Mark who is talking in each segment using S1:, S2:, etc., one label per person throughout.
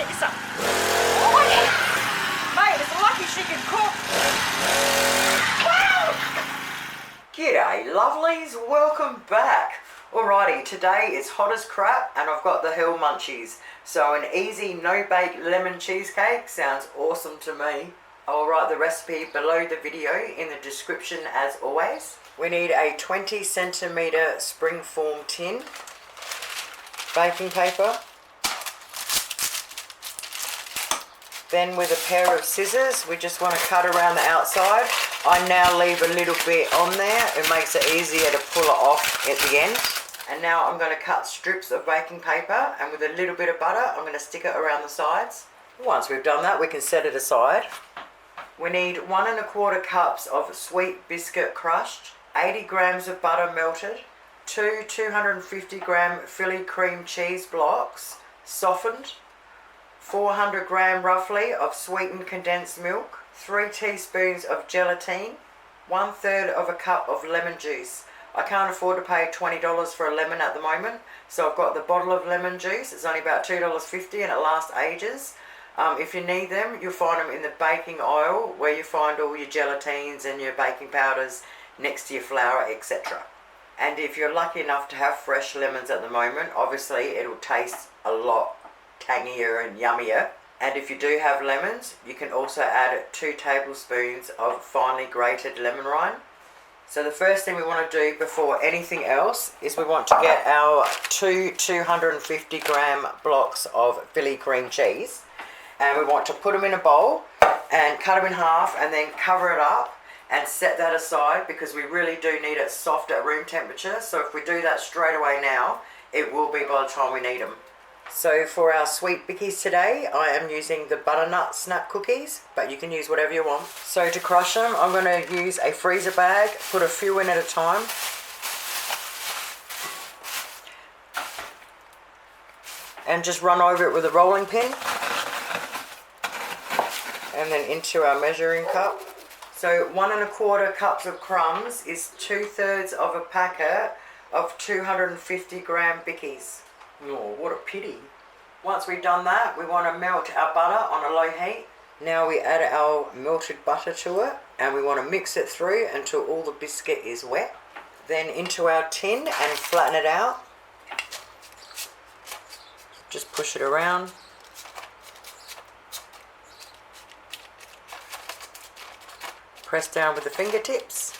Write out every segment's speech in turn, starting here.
S1: get you some. Oh yeah. Mate, it's lucky she can cook. Wow! G'day lovelies, welcome back. Alrighty, today it's hot as crap and I've got the hill munchies. So an easy no-bake lemon cheesecake sounds awesome to me. I'll write the recipe below the video in the description as always. We need a 20 centimetre springform tin, baking paper, then with a pair of scissors we just want to cut around the outside. I now leave a little bit on there, it makes it easier to pull it off at the end. And now I'm going to cut strips of baking paper and with a little bit of butter I'm going to stick it around the sides. Once we've done that we can set it aside. We need 1 1/4 cups of sweet biscuit crushed, 80 grams of butter melted, 2 250 gram Philly cream cheese blocks softened, 400 gram roughly of sweetened condensed milk, 3 teaspoons of gelatine, 1/3 of a cup of lemon juice. I can't afford to pay $20 for a lemon at the moment, so I've got the bottle of lemon juice. It's only about $2.50 and it lasts ages. If you need them, you'll find them in the baking aisle where you find all your gelatines and your baking powders next to your flour, etc. And if you're lucky enough to have fresh lemons at the moment, obviously it'll taste a lot tangier and yummier. And if you do have lemons, you can also add 2 tablespoons of finely grated lemon rind. So the first thing we want to do before anything else is we want to get our 2 250 gram blocks of Philly cream cheese. And we want to put them in a bowl and cut them in half and then cover it up and set that aside because we really do need it soft at room temperature. So if we do that straight away now, it will be by the time we need them. So for our sweet bickies today, I am using the butternut snap cookies, but you can use whatever you want. So to crush them, I'm going to use a freezer bag, put a few in at a time. And just run over it with a rolling pin. And then into our measuring cup. So 1 1/4 cups of crumbs is 2/3 of a packet of 250 gram bickies. Oh, what a pity. Once we've done that, we want to melt our butter on a low heat. Now we add our melted butter to it and we want to mix it through until all the biscuit is wet. Then into our tin and flatten it out. Just push it around. Press down with the fingertips.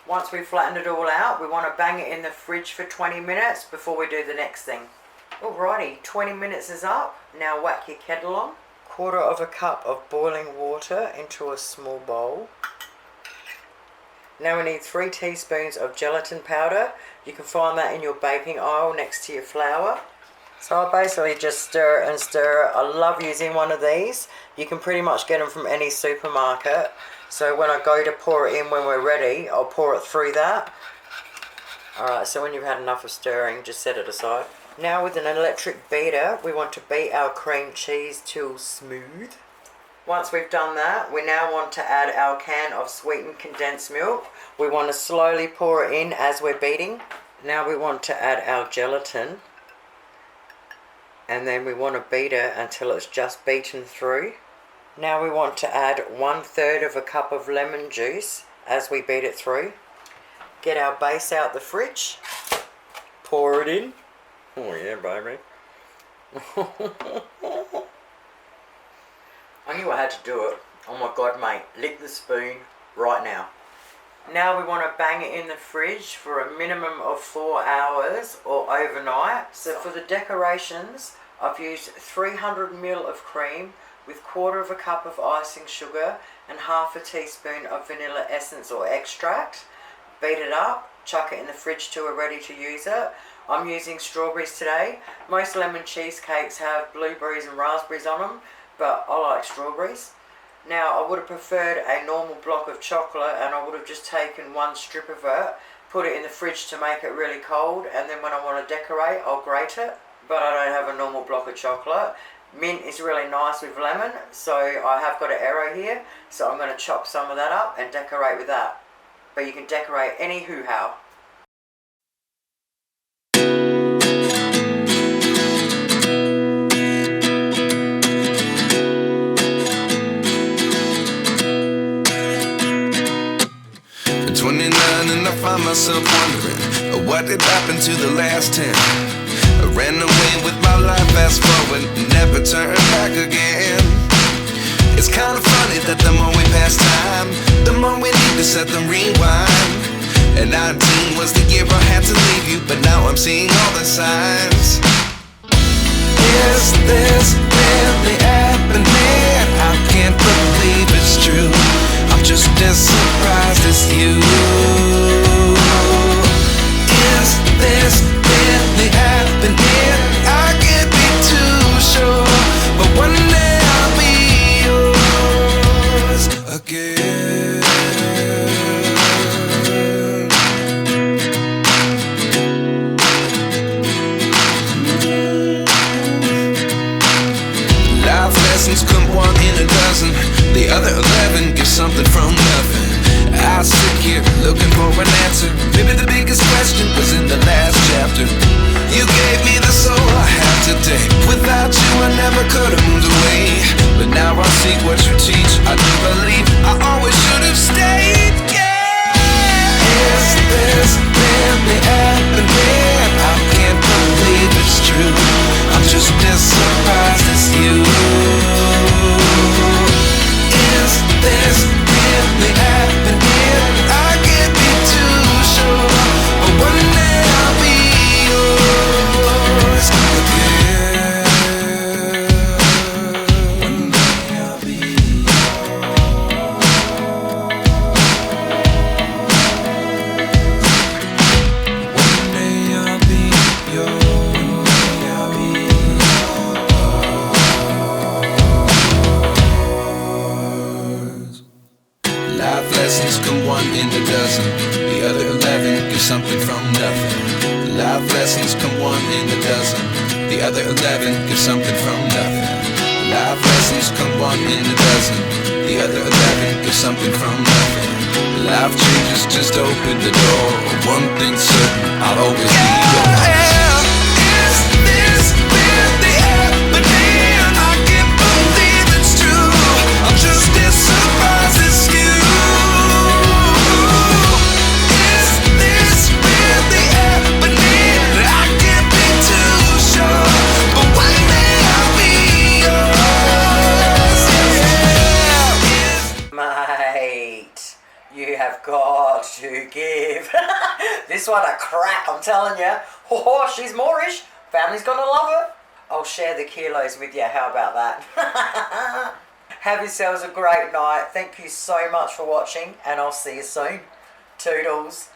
S1: Once we've flattened it all out, we want to bang it in the fridge for 20 minutes before we do the next thing. Alrighty, 20 minutes is up. Now whack your kettle on. 1/4 cup of boiling water into a small bowl. Now we need 3 teaspoons of gelatin powder. You can find that in your baking aisle next to your flour. So I basically just stir and stir. I love using one of these. You can pretty much get them from any supermarket. So when I go to pour it in when we're ready, I'll pour it through that. Alright, so when you've had enough of stirring, just set it aside. Now with an electric beater, we want to beat our cream cheese till smooth. Once we've done that, we now want to add our can of sweetened condensed milk. We want to slowly pour it in as we're beating. Now we want to add our gelatin. And then we want to beat it until it's just beaten through. Now we want to add 1/3 of a cup of lemon juice as we beat it through. Get our base out the fridge. Pour it in. Oh yeah, baby. I knew I had to do it. Oh my god, mate. Lick the spoon right now. Now we want to bang it in the fridge for a minimum of 4 hours or overnight. So for the decorations, I've used 300 ml of cream with 1/4 cup of icing sugar and 1/2 teaspoon of vanilla essence or extract. Beat it up, chuck it in the fridge till we're ready to use it. I'm using strawberries today. Most lemon cheesecakes have blueberries and raspberries on them, but I like strawberries. Now I would have preferred a normal block of chocolate and I would have just taken 1 strip of it, put it in the fridge to make it really cold, and then when I want to decorate I'll grate it. But I don't have a normal block of chocolate. Mint is really nice with lemon, so I have got an arrow here, so I'm going to chop some of that up and decorate with that. But you can decorate any hoo-how.
S2: 29 and I find myself wondering what did happen to the last 10. I ran away with my life, fast forward, never turn back again. It's kind of funny that the more we pass time, the more we need to set the rewind. And 19 was the year I had to leave you, but now I'm seeing all the signs. Is this really happening? I can't believe it's true. I'm just as surprised as you. Is this really happening? I can't be too sure, but one day I'll be yours again. Life lessons come one in a dozen. The other 11 give something from nothing. I sit here looking for an answer. Maybe the biggest question was in the last chapter. You gave me the soul I have today. Without you I never could have moved away. But now I see what you teach. I do believe I always should have stayed. Yeah. Is this really happening? I can't believe it's true. I'm just as surprised as you. Is this really happening? I can't be too sure, but one day I'll be yours again. One day I'll be yours. One day I'll be yours. One day I'll be yours. Life lessons come one in a dozen. The other 11 give something from nothing. Life lessons come one in a dozen. The other 11 give something from nothing. Life lessons come one in a dozen. The other 11 give something from nothing. Life changes just open the door. One thing's certain, I'll always be yours. Is this really happening? I can't believe it's true. I'm just as surprised as you. Is this really happening? I can't be too sure, but one day I'll be yours. Yeah.
S1: Mate, you have got to give this one a crack, I'm telling you. Oh, she's moreish. Family's gonna love her. I'll share the kilos with you. How about that? Have yourselves a great night. Thank you so much for watching, and I'll see you soon. Toodles.